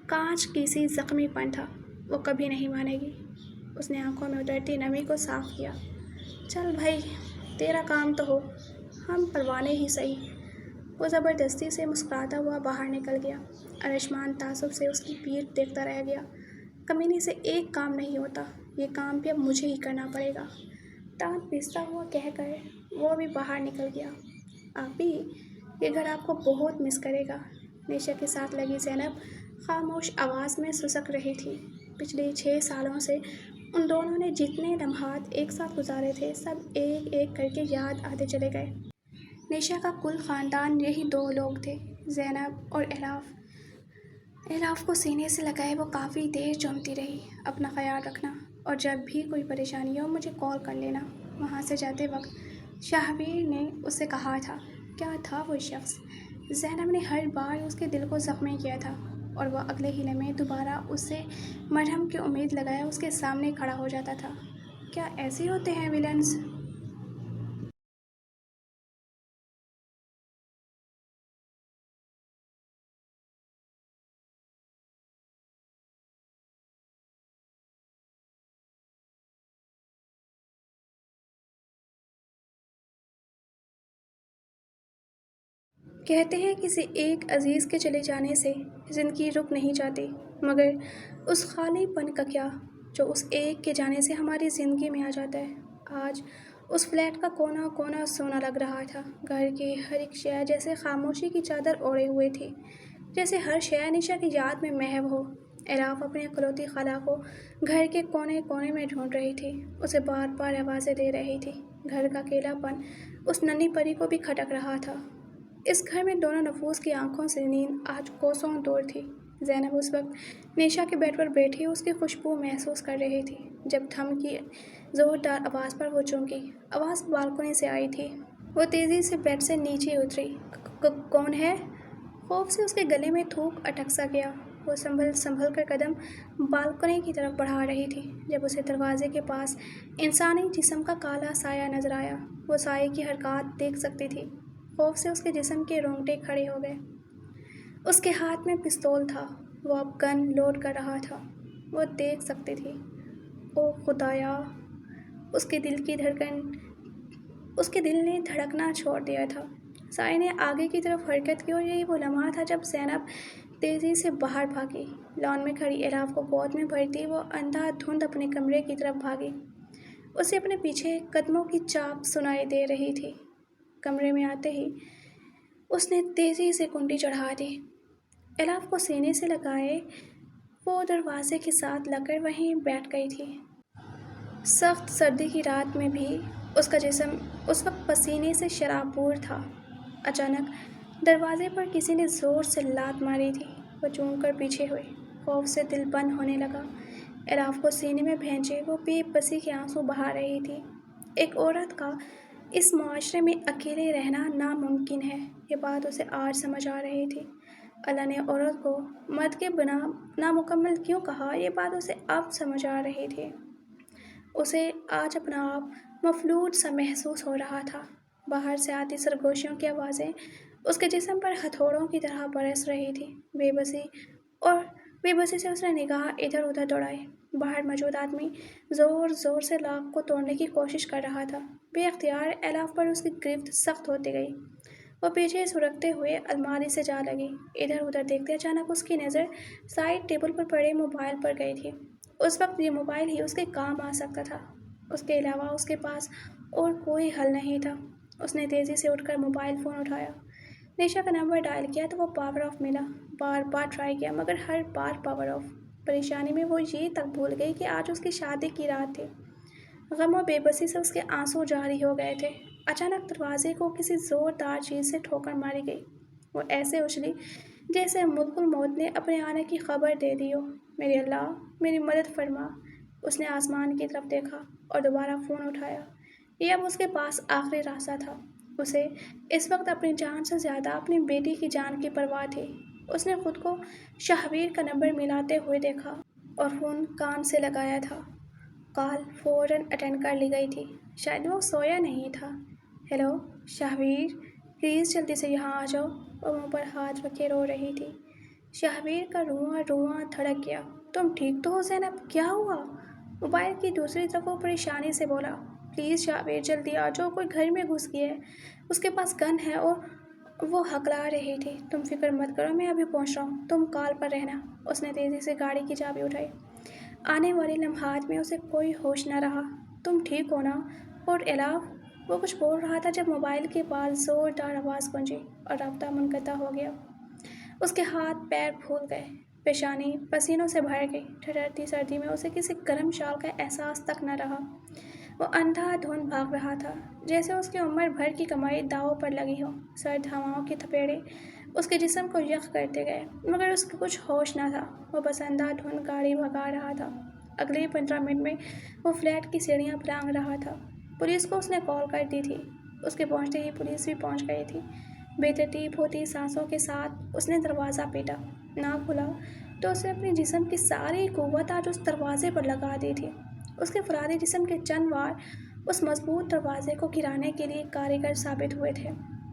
S1: کانچ کی سی زخمی پن تھا۔ وہ کبھی نہیں مانے گی۔ اس نے آنکھوں میں اترتی نمی کو صاف کیا۔ چل بھائی، تیرا کام تو ہو، ہم پروانے ہی صحیح۔ وہ زبردستی سے مسکراتا ہوا باہر نکل گیا۔ ارشمان تعصب سے اس کی پیٹھ دیکھتا رہ گیا۔ کمینے سے ایک کام نہیں ہوتا، یہ کام بھی اب مجھے ہی کرنا پڑے گا، دانت پیستا ہوا کہہ کر وہ بھی باہر نکل گیا۔ آپی، یہ گھر آپ کو بہت مس کرے گا، نیشا کے ساتھ لگی زینب خاموش آواز میں سسک رہی تھی۔ پچھلے 6 سالوں سے ان دونوں نے جتنے لمحات ایک ساتھ گزارے تھے سب ایک ایک کر کے یاد آتے چلے گئے۔ نیشا کا کل خاندان یہی 2 لوگ تھے، زینب اور الاف۔ الاف کو سینے سے لگائے وہ کافی دیر چومتی رہی۔ اپنا خیال رکھنا، اور جب بھی کوئی پریشانی ہو مجھے کال کر لینا۔ وہاں سے جاتے وقت شہابیر نے اس سے کہا تھا۔ کیا تھا وہ شخص؟ زینب نے ہر بار اس کے دل کو زخمی کیا تھا، اور وہ اگلے ہی لمحے دوبارہ اس سے مرہم کی امید لگائے اس کے سامنے کھڑا ہو جاتا تھا۔ کیا ایسے ہوتے ہیں ویلنز؟ کہتے ہیں کسی ایک عزیز کے چلے جانے سے زندگی رک نہیں جاتی، مگر اس خالی پن کا کیا جو اس ایک کے جانے سے ہماری زندگی میں آ جاتا ہے۔ آج اس فلیٹ کا کونا کونا سونا لگ رہا تھا۔ گھر کی ہر ایک شے جیسے خاموشی کی چادر اوڑھے ہوئے تھی، جیسے ہر شے نشا کی یاد میں محو ہو۔ الاف اپنی اکلوتی خالہ کو گھر کے کونے کونے میں ڈھونڈ رہی تھی، اسے بار بار آوازیں دے رہی تھی۔ گھر کا اکیلا پن اس ننھی پری کو بھی کھٹک رہا تھا۔ اس گھر میں دونوں نفوس کی آنکھوں سے نیند آج کوسوں دور تھی۔ زینب اس وقت نیشا کے بیڈ پر بیٹھی اس کی خوشبو محسوس کر رہی تھی جب تھم کی زوردار آواز پر وہ چونکی۔ آواز بالکنی سے آئی تھی۔ وہ تیزی سے بیڈ سے نیچے اتری۔ کون ہے؟ خوف سے اس کے گلے میں تھوک اٹک سا گیا۔ وہ سنبھل سنبھل کر قدم بالکنی کی طرف بڑھا رہی تھی جب اسے دروازے کے پاس انسانی جسم کا کالا سایہ نظر آیا۔ وہ سائے کی حرکات دیکھ سکتی تھی۔ خوف سے اس کے جسم کے رونگٹے کھڑے ہو گئے۔ اس کے ہاتھ میں پستول تھا، وہ اب گن لوڈ کر رہا تھا۔ وہ دیکھ سکتی تھی۔ او خدایا! اس کے دل نے دھڑکنا چھوڑ دیا تھا۔ سائے نے آگے کی طرف حرکت کی اور یہی وہ لمحہ تھا جب زینب تیزی سے باہر بھاگی۔ لان میں کھڑی الاف کو گود میں بھرتی وہ اندھا دھند اپنے کمرے کی طرف بھاگی۔ اسے اپنے پیچھے قدموں کی چاپ سنائی دے رہی تھی۔ کمرے میں آتے ہی اس نے تیزی سے کنڈی چڑھا دی۔ الاف کو سینے سے لگائے وہ دروازے کے ساتھ لگ کر وہیں بیٹھ گئی تھی۔ سخت سردی کی رات میں بھی اس کا جسم اس وقت پسینے سے شرابور تھا۔ اچانک دروازے پر کسی نے زور سے لات ماری تھی۔ وہ چونک کر پیچھے ہوئی۔ خوف سے دل بند ہونے لگا۔ الاف کو سینے میں بھینچے وہ بے بسی کے آنسو بہا رہی تھی۔ ایک عورت کا اس معاشرے میں اکیلے رہنا ناممکن ہے، یہ بات اسے آج سمجھ آ رہی تھی۔ اللہ نے عورت کو مرد کے بنا نامکمل کیوں کہا، یہ بات اسے اب سمجھ آ رہی تھی۔ اسے آج اپنا آپ مفلوج سا محسوس ہو رہا تھا۔ باہر سے آتی سرگوشیوں کی آوازیں اس کے جسم پر ہتھوڑوں کی طرح برس رہی تھی۔ اور بے بسی سے اس نے نگاہ ادھر ادھر دوڑائی۔ باہر موجود آدمی زور زور سے لاک کو توڑنے کی کوشش کر رہا تھا۔ بے اختیار الاف پر اس کی گرفت سخت ہوتی گئی۔ وہ پیچھے سرکتے ہوئے الماری سے جا لگی۔ ادھر ادھر دیکھتے اچانک اس کی نظر سائڈ ٹیبل پر پڑے موبائل پر گئی تھی۔ اس وقت یہ موبائل ہی اس کے کام آ سکتا تھا۔ اس کے علاوہ اس کے پاس اور کوئی حل نہیں تھا۔ اس نے تیزی سے اٹھ کر موبائل فون اٹھایا۔ نیشا کا نمبر ڈائل کیا تو وہ پاور آف ملا۔ بار بار ٹرائی کیا مگر ہر بار پاور آف۔ پریشانی میں وہ یہ تک بھول گئی کہ آج اس کی شادی کی رات تھی۔ غم و بے بسی سے اس کے آنسو جاری ہو گئے تھے۔ اچانک دروازے کو کسی زوردار چیز سے ٹھوکر ماری گئی۔ وہ ایسے اچھلی جیسے ملک الموت نے اپنے آنے کی خبر دے دی ہو۔ میرے اللہ میری مدد فرما۔ اس نے آسمان کی طرف دیکھا اور دوبارہ فون اٹھایا۔ یہ اب اس کے پاس آخری راستہ تھا۔ اسے اس وقت اپنی جان سے زیادہ اپنی بیٹی کی جان کی پرواہ تھی۔ اس نے خود کو شہویر کا نمبر ملاتے ہوئے دیکھا اور فون کان سے لگایا تھا۔ کال فوراً اٹینڈ کر لی گئی تھی۔ شاید وہ سویا نہیں تھا۔ ہیلو شہویر، پلیز جلدی سے یہاں آ جاؤ۔ وہ منہ پر ہاتھ رکھے رو رہی تھی۔ شہویر کا رواں رواں دھڑک گیا۔ تم ٹھیک تو ہو زینب؟ کیا ہوا؟ موبائل کی دوسری طرف وہ پریشانی سے بولا۔ پلیز شہویر جلدی آ جاؤ، کوئی گھر میں گھس گیا ہے، اس کے پاس گن ہے اور وہ ہکلا رہی تھی۔ تم فکر مت کرو، میں ابھی پہنچ رہا ہوں، تم کال پر رہنا۔ اس نے تیزی سے گاڑی کی چابی اٹھائی۔ آنے والے لمحات میں اسے کوئی ہوش نہ رہا۔ تم ٹھیک ہو نا؟ اور الاف؟ وہ کچھ بول رہا تھا جب موبائل کے پاس زوردار آواز گونجی اور رابطہ منقطع ہو گیا۔ اس کے ہاتھ پیر پھول گئے، پیشانی پسینوں سے بھر گئی۔ ٹھٹرتی سردی میں اسے کسی گرم شال کا احساس تک نہ رہا۔ وہ اندھا دھند بھاگ رہا تھا جیسے اس کی عمر بھر کی کمائی داؤ پر لگی ہو۔ سرد ہواؤں کے تھپیڑے اس کے جسم کو یخ کرتے گئے مگر اس کو کچھ ہوش نہ تھا۔ وہ بس اندھا دھند گاڑی بھگا رہا تھا۔ اگلے 15 منٹ میں وہ فلیٹ کی سیڑھیاں پھلانگ رہا تھا۔ پولیس کو اس نے کال کر دی تھی۔ اس کے پہنچتے ہی پولیس بھی پہنچ گئی تھی۔ بے ترتیب ہوتی سانسوں کے ساتھ اس نے دروازہ پیٹا۔ نہ کھلا تو اس نے اپنے جسم کی ساری قوت آج اس دروازے پر لگا دی تھی۔ اس کے فولادی جسم کے چند وار اس مضبوط دروازے کو گرانے کے لیے کارگر ثابت ہوئے تھے۔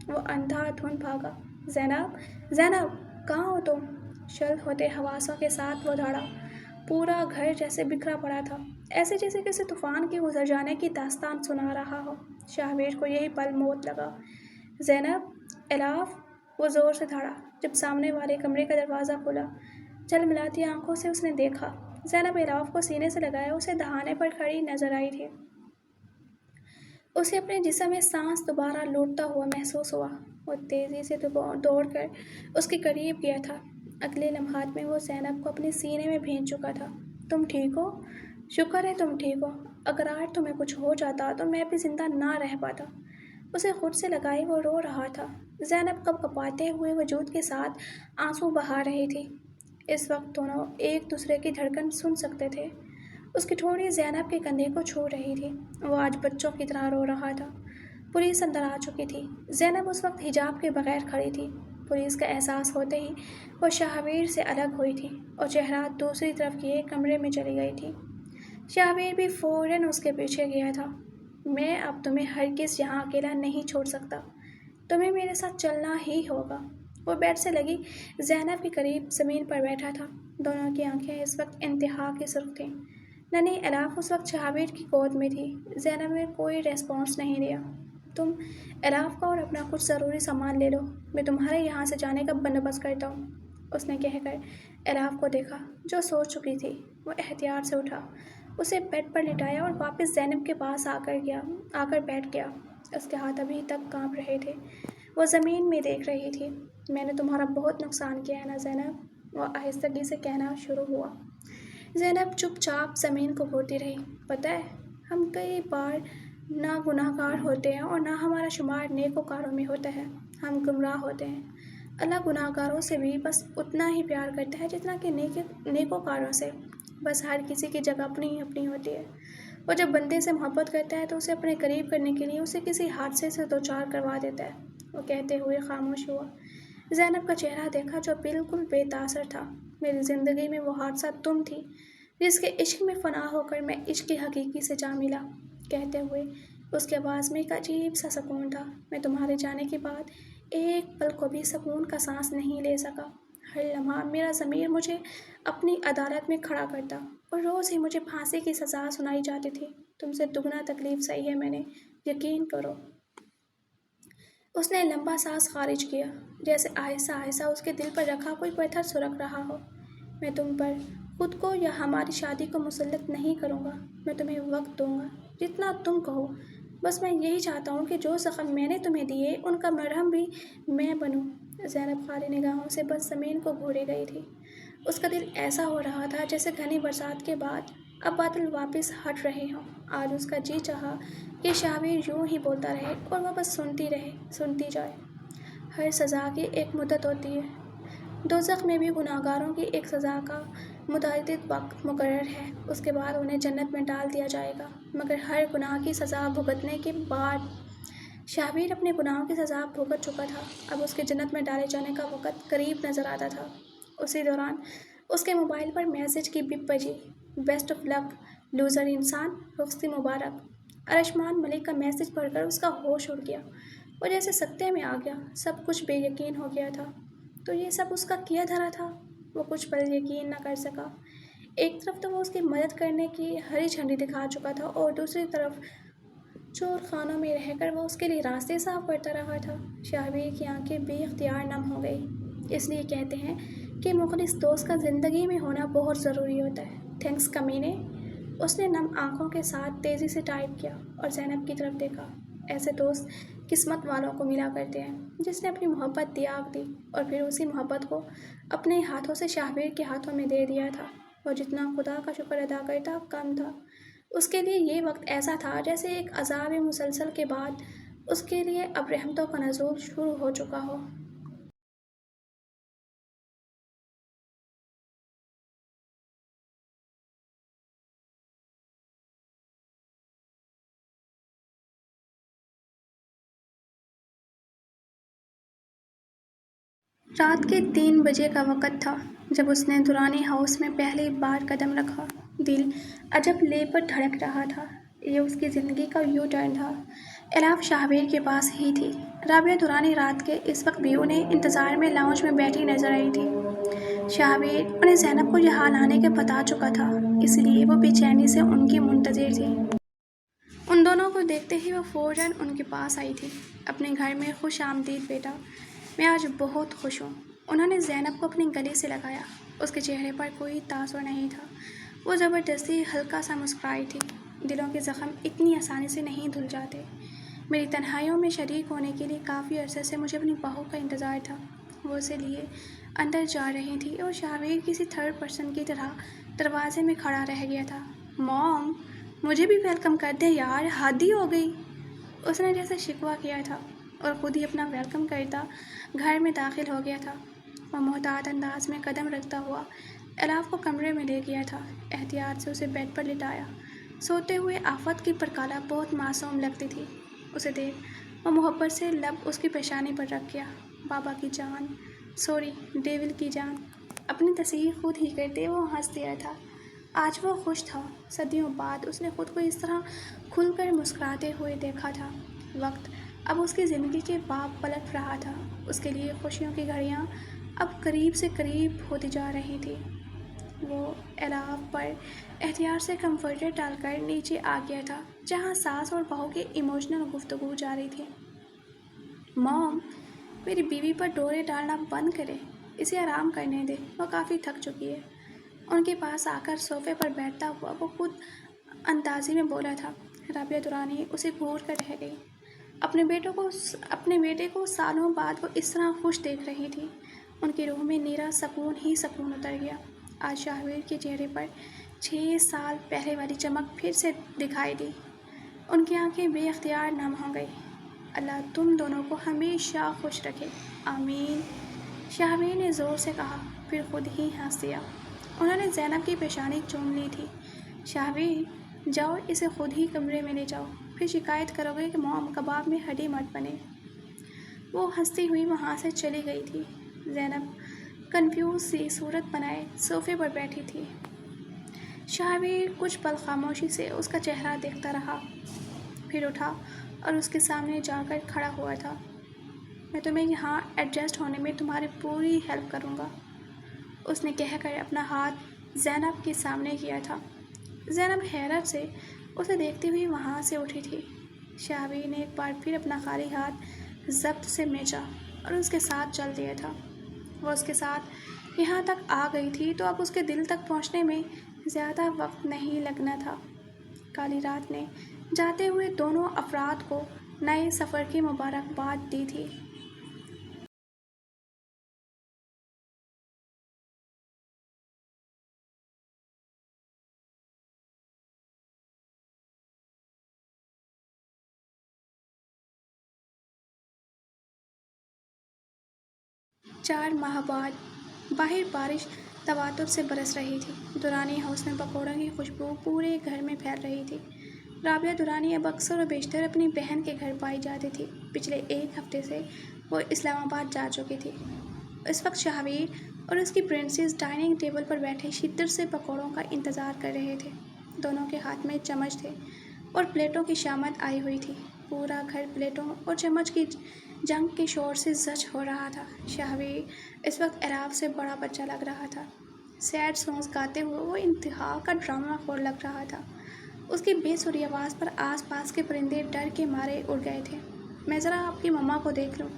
S1: وہ اندھا دھند بھاگا۔ زینب، زینب، کہاں ہو تم؟ شل ہوتے حواسوں کے ساتھ وہ دوڑا۔ پورا گھر جیسے بکھرا پڑا تھا، ایسے جیسے کسی طوفان کے گزر جانے کی داستان سنا رہا ہو۔ شہویر کو یہی پل موت لگا۔ زینب، الاف؟ وہ زور سے دھاڑا جب سامنے والے کمرے کا دروازہ کھلا۔ جھلملاتی آنکھوں سے اس نے دیکھا۔ زینب الاف کو سینے سے لگائے اسے دہانے پر کھڑی نظر آئی تھی۔ اسے اپنے جسم میں سانس دوبارہ لوٹتا ہوا محسوس ہوا۔ وہ تیزی سے دوڑ کر اس کے قریب گیا تھا۔ اگلے لمحات میں وہ زینب کو اپنے سینے میں بھینچ چکا تھا۔ تم ٹھیک ہو؟ شکر ہے تم ٹھیک ہو۔ اگر آج تمہیں کچھ ہو جاتا تو میں بھی زندہ نہ رہ پاتا۔ اسے خود سے لگائی وہ رو رہا تھا۔ زینب کپ کپاتے ہوئے وجود کے ساتھ آنسو بہا رہی تھی۔ اس وقت دونوں ایک دوسرے کی دھڑکن سن سکتے تھے۔ اس کی ٹھوڑی زینب کے کندھے کو چھو رہی تھی۔ وہ آج بچوں کی طرح رو رہا تھا۔ پولیس اندر آ چکی تھی۔ زینب اس وقت حجاب کے بغیر کھڑی تھی۔ پولیس کا احساس ہوتے ہی وہ شہویر سے الگ ہوئی تھی اور چہرہ دوسری طرف کیے کمرے میں چلی گئی تھی۔ شہویر بھی فوراً اس کے پیچھے گیا تھا۔ میں اب تمہیں ہرگز یہاں اکیلا نہیں چھوڑ سکتا، تمہیں میرے ساتھ چلنا ہی ہوگا۔ وہ بیڈ سے لگی زینب کے قریب زمین پر بیٹھا تھا۔ دونوں کی آنکھیں اس وقت انتہا کی سرخ تھیں۔ ننھی الاف اس وقت شہویر کی گود میں تھی۔ زینب نے کوئی ریسپانس نہیں دیا۔ تم الاف کا اور اپنا کچھ ضروری سامان لے لو، میں تمہارے یہاں سے جانے کا بندوبست کرتا ہوں، اس نے کہہ کر الاف کو دیکھا جو سو چکی تھی۔ وہ احتیاط سے اٹھا، اسے بیڈ پر لٹایا اور واپس زینب کے پاس آ کر بیٹھ گیا۔ اس کے ہاتھ ابھی تک کانپ رہے تھے۔ وہ زمین میں دیکھ رہی تھی۔ میں نے تمہارا بہت نقصان کیا ہے نا زینب؟ وہ آہستگی سے کہنا شروع ہوا۔ زینب چپ چاپ زمین کو گھورتی رہی۔ پتہ ہے ہم کئی بار نہ گناہ گار ہوتے ہیں اور نہ ہمارا شمار نیکوکاروں میں ہوتا ہے۔ ہم گمراہ ہوتے ہیں۔ اللہ گناہ گاروں سے بھی بس اتنا ہی پیار کرتا ہے جتنا کہ نیکوکاروں سے۔ بس ہر کسی کی جگہ اپنی اپنی ہوتی ہے۔ وہ جب بندے سے محبت کرتا ہے تو اسے اپنے قریب کرنے کے لیے اسے کسی حادثے سے دوچار کروا دیتا ہے۔ وہ کہتے ہوئے خاموش ہوا۔ زینب کا چہرہ دیکھا جو بالکل بے تاثر تھا۔ میری زندگی میں وہ حادثہ تم تھی جس کے عشق میں فنا ہو کر میں عشق حقیقی سے جا ملا، کہتے ہوئے اس کی آواز میں ایک عجیب سا سکون تھا۔ میں تمہارے جانے کے بعد ایک پل کو بھی سکون کا سانس نہیں لے سکا۔ ہر لمحہ میرا ضمیر مجھے اپنی عدالت میں کھڑا کرتا اور روز ہی مجھے پھانسی کی سزا سنائی جاتی تھی۔ تم سے دگنا تکلیف سہی ہے میں نے، یقین کرو۔ اس نے لمبا سانس خارج کیا، جیسے آہستہ آہستہ اس کے دل پر رکھا کوئی پتھر سرک رہا ہو۔ میں تم پر خود کو یا ہماری شادی کو مسلط نہیں کروں گا۔ میں تمہیں وقت دوں گا، جتنا تم کہو۔ بس میں یہی چاہتا ہوں کہ جو زخم میں نے تمہیں دیے ان کا مرہم بھی میں بنوں۔ زینب خالی نگاہوں سے بس زمین کو گھورے گئی تھی۔ اس کا دل ایسا ہو رہا تھا جیسے گھنی برسات کے بعد اب بادل واپس ہٹ رہے ہوں۔ آج اس کا جی چاہا کہ شاہویر یوں ہی بولتا رہے اور وہ بس سنتی جائے۔ ہر سزا کی ایک مدت ہوتی ہے۔ دوزخ میں بھی گناہگاروں کی ایک سزا کا متعدد وقت مقرر ہے، اس کے بعد انہیں جنت میں ڈال دیا جائے گا۔ مگر ہر گناہ کی سزا بھگتنے کے بعد شاہویر اپنے گناہوں کی سزا بھگت چکا تھا۔ اب اس کے جنت میں ڈالے جانے کا وقت قریب نظر آتا تھا۔ اسی دوران اس کے موبائل پر میسج کی بپ بجی۔ بیسٹ آف لک لوزر انسان، رخصتی مبارک۔ ارشمان ملک کا میسج پڑھ کر اس کا ہوش اڑ گیا۔ وہ جیسے سکتے میں آ گیا، سب کچھ بے یقین ہو گیا تھا۔ تو یہ سب اس کا کیا دھرا تھا؟ وہ کچھ پل یقین نہ کر سکا۔ ایک طرف تو وہ اس کی مدد کرنے کی ہری جھنڈی دکھا چکا تھا اور دوسری طرف چور خانوں میں رہ کر وہ اس کے لیے راستے صاف کرتا رہا تھا۔ شاہویر کی آنکھیں بے اختیار نم ہو گئی۔ اس لیے کہتے ہیں کہ مخلص دوست کا زندگی میں ہونا بہت ضروری ہوتا ہے۔ تھینکس کمینے۔ اس نے نم آنکھوں کے ساتھ تیزی سے ٹائپ کیا اور زینب کی طرف دیکھا۔ ایسے دوست قسمت والوں کو ملا کرتے ہیں، جس نے اپنی محبت تیاگ دی اور پھر اسی محبت کو اپنے ہاتھوں سے شاہویر کے ہاتھوں میں دے دیا تھا۔ وہ جتنا خدا کا شکر ادا کرتا کم تھا۔ اس کے لیے یہ وقت ایسا تھا جیسے ایک عذاب مسلسل کے بعد اس کے لیے اب رحمتوں کا نزول شروع ہو چکا ہو۔ رات کے 3 بجے کا وقت تھا جب اس نے درانی ہاؤس میں پہلی بار قدم رکھا۔ دل عجب لے پر دھڑک رہا تھا۔ یہ اس کی زندگی کا یو ٹرن تھا۔ الاف شاہویر کے پاس ہی تھی۔ رابعہ درانی رات کے اس وقت بھی انہیں انتظار میں لاؤنج میں بیٹھی نظر آئی تھی۔ شاہویر انہیں زینب کو یہاں لانے کا بتا چکا تھا، اس لیے وہ بے چینی سے ان کی منتظر تھی۔ ان دونوں کو دیکھتے ہی وہ فوراً ان کے پاس آئی تھی۔ اپنے گھر میں خوش آمدید بیٹا، میں آج بہت خوش ہوں۔ انہوں نے زینب کو اپنے گلے سے لگایا۔ اس کے چہرے پر کوئی تاثر نہیں تھا۔ وہ زبردستی ہلکا سا مسکرائی تھی۔ دلوں کے زخم اتنی آسانی سے نہیں دھل جاتے۔ میری تنہائیوں میں شریک ہونے کے لیے کافی عرصے سے مجھے اپنی بہو کا انتظار تھا۔ وہ اسے لیے اندر جا رہی تھی اور شاہویر کسی تھرڈ پرسن کی طرح دروازے میں کھڑا رہ گیا تھا۔ موم، مجھے بھی ویلکم کر دے یار، حد ہی ہو گئی۔ اس نے جیسے شکوہ کیا تھا اور خود ہی اپنا ویلکم کرتا گھر میں داخل ہو گیا تھا۔ وہ محتاط انداز میں قدم رکھتا ہوا الاف کو کمرے میں لے گیا تھا، احتیاط سے اسے بیڈ پر لٹایا۔ سوتے ہوئے آفت کی پرکالا بہت معصوم لگتی تھی۔ اسے دیکھ وہ محبت سے لب اس کی پیشانی پر رکھ گیا۔ بابا کی جان، سوری ڈیول کی جان۔ اپنی تصحیح خود ہی کرتے وہ ہنس دیا تھا۔ آج وہ خوش تھا۔ صدیوں بعد اس نے خود کو اس طرح کھل کر مسکراتے ہوئے دیکھا تھا۔ وقت اب اس کی زندگی کے باب پلٹ رہا تھا۔ اس کے لیے خوشیوں کی گھڑیاں اب قریب سے قریب ہوتی جا رہی تھی۔ وہ الاف پر احتیاط سے کمفرٹر ڈال کر نیچے آ گیا تھا، جہاں ساس اور بہو کی ایموشنل گفتگو جاری تھی۔ موم، میری بیوی پر ڈورے ڈالنا بند کرے، اسے آرام کرنے دے، وہ کافی تھک چکی ہے۔ ان کے پاس آ کر صوفے پر بیٹھتا ہوا وہ خود اندازی میں بولا تھا۔ رابعہ درانی اسے گھور کر رہ گئی۔ اپنے بیٹے کو سالوں بعد وہ اس طرح خوش دیکھ رہی تھی۔ ان کی روح میں نیرا سکون ہی سکون اتر گیا۔ آج شاہویر کے چہرے پر 6 سال پہلے والی چمک پھر سے دکھائی دی۔ ان کی آنکھیں بے اختیار نم ہو گئی۔ اللہ تم دونوں کو ہمیشہ خوش رکھے، آمین، شاہویر نے زور سے کہا، پھر خود ہی ہنس دیا۔ انہوں نے زینب کی پیشانی چوم لی تھی۔ شاہویر، جاؤ اسے خود ہی کمرے میں لے جاؤ، پھر شکایت کرو گے کہ موم کباب میں ہڈی مت بنے۔ وہ ہنستی ہوئی وہاں سے چلی گئی تھی۔ زینب کنفیوز سی صورت بنائے صوفے پر بیٹھی تھی۔ شاہویر کچھ پل خاموشی سے اس کا چہرہ دیکھتا رہا، پھر اٹھا اور اس کے سامنے جا کر کھڑا ہوا تھا۔ میں تمہیں یہاں ایڈجسٹ ہونے میں تمہاری پوری ہیلپ کروں گا، اس نے کہہ کر اپنا ہاتھ زینب کے سامنے کیا تھا۔ زینب حیرت سے اسے دیکھتی ہوئی وہاں سے اٹھی تھی۔ شاہویر نے ایک بار پھر اپنا خالی ہاتھ ضبط سے میچا اور اس کے ساتھ چل دیا تھا۔ وہ اس کے ساتھ یہاں تک آ گئی تھی تو اب اس کے دل تک پہنچنے میں زیادہ وقت نہیں لگنا تھا۔ کالی رات نے جاتے ہوئے دونوں افراد کو نئے سفر کی مبارکباد دی تھی۔ 4 ماہ بعد باہر بارش تواتر سے برس رہی تھی۔ درانی ہاؤس میں پکوڑوں کی خوشبو پورے گھر میں پھیل رہی تھی۔ رابعہ درانی اب اکثر و بیشتر اپنی بہن کے گھر پائی جاتی تھی۔ پچھلے 1 ہفتے سے وہ اسلام آباد جا چکی تھی۔ اس وقت شاہویر اور اس کی پرنسس ڈائننگ ٹیبل پر بیٹھے شدت سے پکوڑوں کا انتظار کر رہے تھے۔ دونوں کے ہاتھ میں چمچ تھے اور پلیٹوں کی شامت آئی ہوئی تھی۔ پورا گھر پلیٹوں اور چمچ کی جنگ کے شور سے زچ ہو رہا تھا۔ شاہویر اس وقت اعراف سے بڑا بچہ لگ رہا تھا۔ سیڈ سانگز گاتے ہوئے وہ انتہا کا ڈرامہ خور لگ رہا تھا۔ اس کی بے سری آواز پر آس پاس کے پرندے ڈر کے مارے اڑ گئے تھے۔ میں ذرا آپ کی مما کو دیکھ لوں۔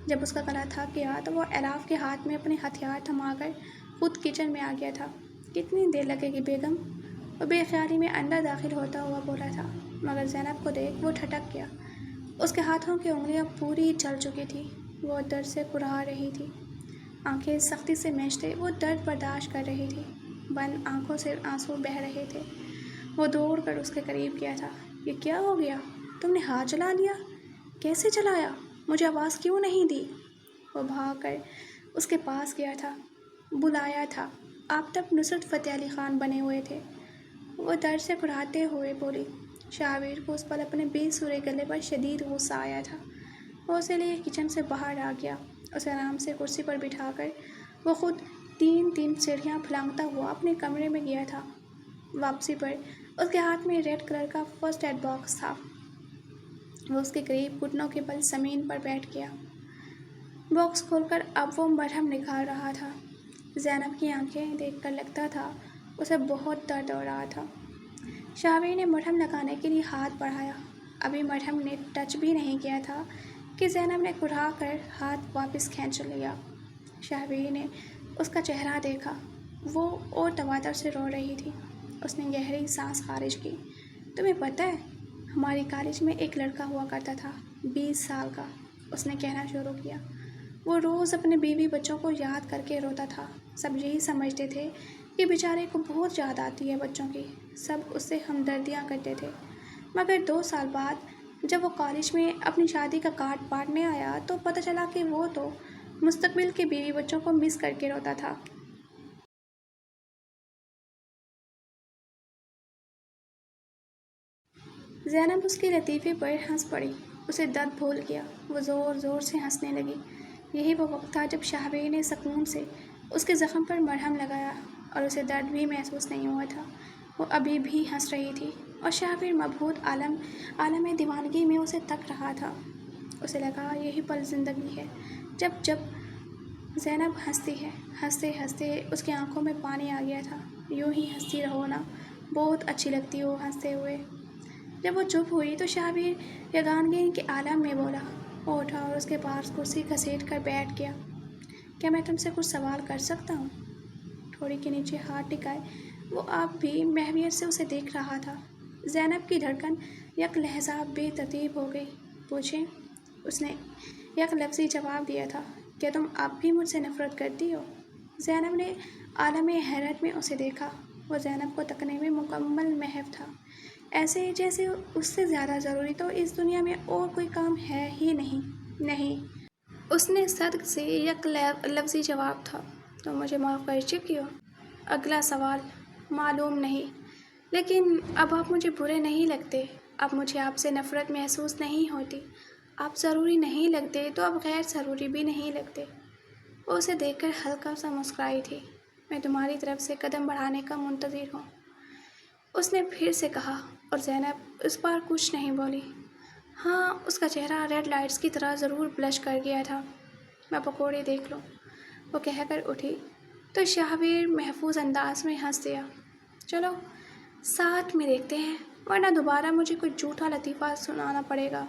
S1: جب اس کا گلا تھک گیا تو وہ اعراف کے ہاتھ میں اپنے ہتھیار تھما کر خود کچن میں آ گیا تھا۔ کتنی دیر لگے گی بیگم؟ وہ بے خیالی میں اندر داخل ہوتا ہوا بولا تھا، مگر زینب کو دیکھ وہ ٹھٹک گیا۔ اس کے ہاتھوں کی انگلیاں پوری جل چکی تھیں۔ وہ درد سے کرہا رہی تھی، آنکھیں سختی سے مینچتے وہ درد برداشت کر رہی تھی۔ بند آنکھوں سے آنسو بہہ رہے تھے۔ وہ دوڑ کر اس کے قریب گیا تھا۔ یہ کیا ہو گیا؟ تم نے ہاتھ جلا لیا؟ کیسے چلایا؟ مجھے آواز کیوں نہیں دی؟ وہ بھاگ کر اس کے پاس گیا تھا۔ بلایا تھا، آپ تب نصرت فتح علی خان بنے ہوئے تھے، وہ درد سے کراہتے ہوئے بولی۔ شاہویر کو اس پل اپنے بے سرے گلے پر شدید غصہ آیا تھا۔ وہ اسے لیے کچن سے باہر آ گیا۔ اسے آرام سے کرسی پر بٹھا کر وہ خود 3 سیڑھیاں پھلانگتا ہوا اپنے کمرے میں گیا تھا۔ واپسی پر اس کے ہاتھ میں ریڈ کلر کا فرسٹ ایڈ باکس تھا۔ وہ اس کے قریب گھٹنوں کے بل زمین پر بیٹھ گیا۔ باکس کھول کر اب وہ مرہم نکال رہا تھا۔ زینب کی آنکھیں دیکھ کر لگتا تھا اسے بہت درد ہو رہا تھا۔ شاہویر نے مرہم لگانے کے لیے ہاتھ بڑھایا۔ ابھی مرہم نے ٹچ بھی نہیں کیا تھا کہ زینب نے کرہا کر ہاتھ واپس کھینچ لیا۔ شاہویر نے اس کا چہرہ دیکھا، وہ اور تواتر سے رو رہی تھی۔ اس نے گہری سانس خارج کی۔ تمہیں پتہ ہے، ہماری کالج میں ایک لڑکا ہوا کرتا تھا، 20 سال کا، اس نے کہنا شروع کیا۔ وہ روز اپنے بیوی بچوں کو یاد کر کے روتا تھا۔ سب یہی سمجھتے تھے کہ بیچارے کو بہت یاد آتی ہے بچوں کی، سب اس سے ہمدردیاں کرتے تھے۔ مگر 2 سال بعد جب وہ کالج میں اپنی شادی کا کارڈ بانٹنے آیا تو پتہ چلا کہ وہ تو مستقبل کے بیوی بچوں کو مس کر کے روتا تھا۔ زینب اس کے لطیفے پر ہنس پڑی، اسے درد بھول گیا، وہ زور زور سے ہنسنے لگی۔ یہی وہ وقت تھا جب شاہویر نے سکون سے اس کے زخم پر مرہم لگایا اور اسے درد بھی محسوس نہیں ہوا تھا۔ وہ ابھی بھی ہنس رہی تھی اور شاہویر مبہوت عالم دیوانگی میں اسے تک رہا تھا۔ اسے لگا یہی پل زندگی ہے جب زینب ہنستی ہے۔ ہنستے ہنستے اس کی آنکھوں میں پانی آ گیا تھا۔ یوں ہی ہنستی رہو نا، بہت اچھی لگتی ہو ہنستے ہوئے۔ جب وہ چپ ہوئی تو شاہویر یگانگی کے عالم میں بولا۔ وہ اٹھا اور اس کے پاس کرسی گھسیٹ کر بیٹھ گیا۔ کیا میں تم سے کچھ سوال کر سکتا ہوں؟ ٹھوڑی کے نیچے ہاتھ ٹکائے وہ اب بھی محویت سے اسے دیکھ رہا تھا۔ زینب کی دھڑکن یک لحظہ بے ترتیب ہو گئی۔ پوچھیں، اس نے یک لفظی جواب دیا تھا۔ کیا تم اب بھی مجھ سے نفرت کرتی ہو؟ زینب نے عالم حیرت میں اسے دیکھا۔ وہ زینب کو تکنے میں مکمل محو تھا، ایسے جیسے اس سے زیادہ ضروری تو اس دنیا میں اور کوئی کام ہے ہی نہیں۔ نہیں، اس نے صدق سے یک لفظی جواب تھا۔ تم مجھے معاف کر چکی ہو؟ اگلا سوال، معلوم نہیں، لیکن اب آپ مجھے برے نہیں لگتے، اب مجھے آپ سے نفرت محسوس نہیں ہوتی، آپ ضروری نہیں لگتے تو اب غیر ضروری بھی نہیں لگتے۔ وہ اسے دیکھ کر ہلکا سا مسکرائی تھی۔ میں تمہاری طرف سے قدم بڑھانے کا منتظر ہوں۔ اس نے پھر سے کہا اور زینب اس بار کچھ نہیں بولی۔ ہاں، اس کا چہرہ ریڈ لائٹس کی طرح ضرور بلش کر گیا تھا۔ میں پکوڑے دیکھ لوں، وہ کہہ کر اٹھی تو شاہویر محفوظ انداز میں ہنس دیا۔ چلو ساتھ میں دیکھتے ہیں، ورنہ دوبارہ مجھے کوئی جھوٹا لطیفہ سنانا پڑے گا۔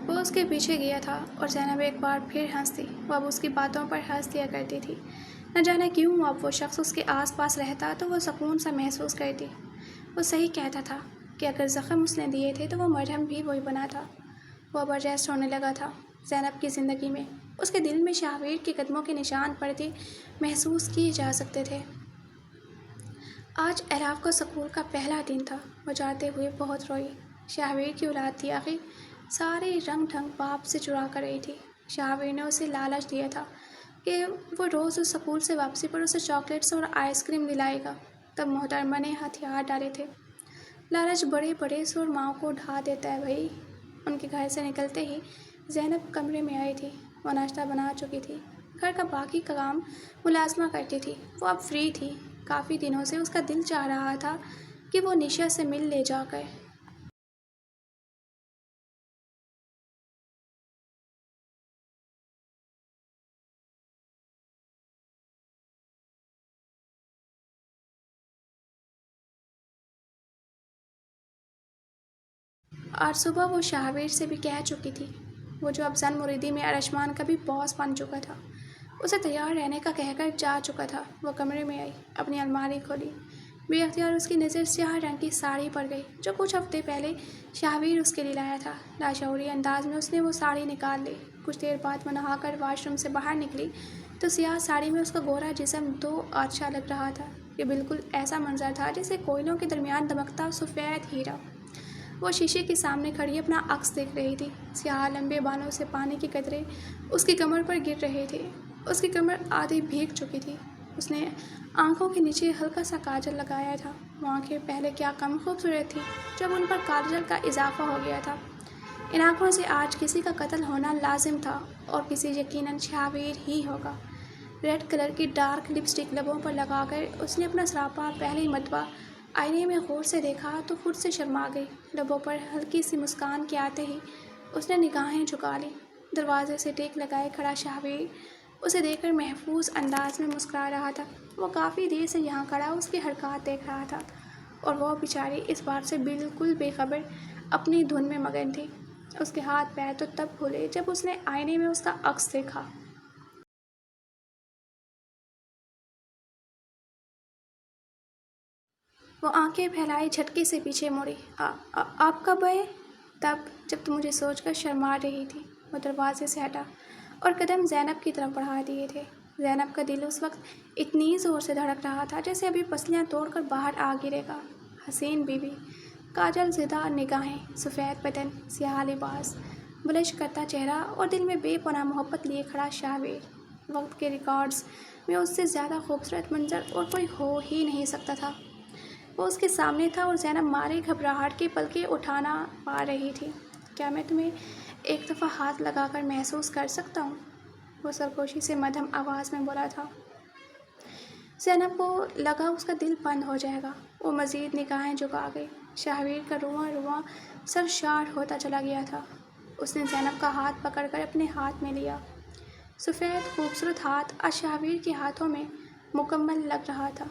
S1: وہ اس کے پیچھے گیا تھا اور زینب ایک بار پھر ہنس دی۔ وہ اب اس کی باتوں پر ہنس دیا کرتی تھی۔ نہ جانے کیوں اب وہ شخص اس کے آس پاس رہتا تو وہ سکون سا محسوس کرتی۔ وہ صحیح کہتا تھا کہ اگر زخم اس نے دیے تھے تو وہ مرہم بھی وہی بنا تھا۔ وہ اب ایڈجسٹ ہونے لگا تھا زینب کی زندگی میں۔ اس کے دل میں شاہویر کے قدموں کے نشان پڑتے محسوس کیے جا سکتے تھے۔ آج اعراف کا اسکول کا پہلا دن تھا۔ وہ جاتے ہوئے بہت روئی۔ شاہویر کی اولاد تھی آخر، سارے رنگ ڈھنگ باپ سے چرا کر رہی تھی۔ شاہویر نے اسے لالچ دیا تھا کہ وہ روز اس اسکول سے واپسی پر اسے چاکلیٹس اور آئس کریم دلائے گا۔ تب محترمہ نے ہتھیار ڈالے تھے۔ لالچ بڑے بڑے سرماؤں کو ڈھا دیتا ہے بھائی۔ ان کے گھر سے نکلتے ہی زینب کمرے میں آئی تھی۔ وہ ناشتہ بنا چکی تھی، گھر کا باقی کام ملازمہ کرتی تھی۔ وہ اب فری تھی۔ کافی دنوں سے اس کا دل چاہ رہا تھا کہ وہ نشا سے مل لے جا کر۔ آج صبح وہ شاہویر سے بھی کہہ چکی تھی، وہ جو اب زن مریدی میں ارشمان کا بھی باس بن چکا تھا، اسے تیار رہنے کا کہہ کر جا چکا تھا۔ وہ کمرے میں آئی، اپنی الماری کھولی۔ بے اختیار اس کی نظر سیاہ رنگ کی ساڑی پر گئی جو کچھ ہفتے پہلے شاہویر اس کے لیے لایا تھا۔ لاشعوری انداز میں اس نے وہ ساڑی نکال لی۔ کچھ دیر بعد وہ نہا کر واش روم سے باہر نکلی تو سیاہ ساڑی میں اس کا گورا جسم دو آچھا لگ رہا تھا۔ یہ بالکل ایسا منظر تھا جیسے کوئلوں کے درمیان دمکتا سفید ہیرا۔ وہ شیشے کے سامنے کھڑی اپنا عکس دیکھ رہی تھی۔ سیاہ لمبے بالوں سے پانی کے قطرے اس کی کمر پر گر رہے تھے۔ اس کی کمر آدھی بھیگ چکی تھی۔ اس نے آنکھوں کے نیچے ہلکا سا کاجل لگایا تھا۔ وہ آنکھیں پہلے کیا کم خوبصورت تھیں جب ان پر کاجل کا اضافہ ہو گیا تھا۔ ان آنکھوں سے آج کسی کا قتل ہونا لازم تھا اور کسی یقیناً شاہویر ہی ہوگا۔ ریڈ کلر کی ڈارک لپسٹک لبوں پر لگا کر اس نے اپنا سراپا پہلی مرتبہ آئینے میں غور سے دیکھا تو خود سے شرما گئی۔ لبوں پر ہلکی سی مسکان کے آتے ہی اس نے نگاہیں جھکا لیں۔ دروازے سے ٹیک لگائے کھڑا شاہویر اسے دیکھ کر محفوظ انداز میں مسکرا رہا تھا۔ وہ کافی دیر سے یہاں کھڑا اس کی حرکات دیکھ رہا تھا اور وہ بیچاری اس بات سے بالکل بے خبر اپنی دھن میں مگن تھی۔ اس کے ہاتھ پیر تو تب کھلے جب اس نے آئینے میں اس کا عکس دیکھا۔ وہ آنکھیں پھیلائے جھٹکے سے پیچھے مڑی۔ آپ کب آئے؟ تب جب تم مجھے سوچ کر شرما رہی تھی۔ وہ دروازے سے ہٹا اور قدم زینب کی طرف بڑھا دیے تھے۔ زینب کا دل اس وقت اتنی زور سے دھڑک رہا تھا جیسے ابھی پسلیاں توڑ کر باہر آ گرے گا۔ حسین بیوی، کاجل زدہ نگاہیں، سفید بدن، سیاہ لباس، بلش کرتا چہرہ اور دل میں بے پناہ محبت لیے کھڑا شاہویر۔ وقت کے ریکارڈز میں اس سے زیادہ خوبصورت منظر اور کوئی ہو ہی نہیں سکتا تھا۔ وہ اس کے سامنے تھا اور زینب مارے گھبراہٹ کے پلکیں اٹھانا پا رہی تھی۔ کیا میں تمہیں ایک دفعہ ہاتھ لگا کر محسوس کر سکتا ہوں؟ وہ سرگوشی سے مدھم آواز میں بولا تھا۔ زینب کو لگا اس کا دل بند ہو جائے گا۔ وہ مزید نگاہیں جھکا گئی۔ شاہویر کا رواں رواں سرشار ہوتا چلا گیا تھا۔ اس نے زینب کا ہاتھ پکڑ کر اپنے ہاتھ میں لیا۔ سفید خوبصورت ہاتھ آج شاہویر کے ہاتھوں میں مکمل لگ رہا تھا۔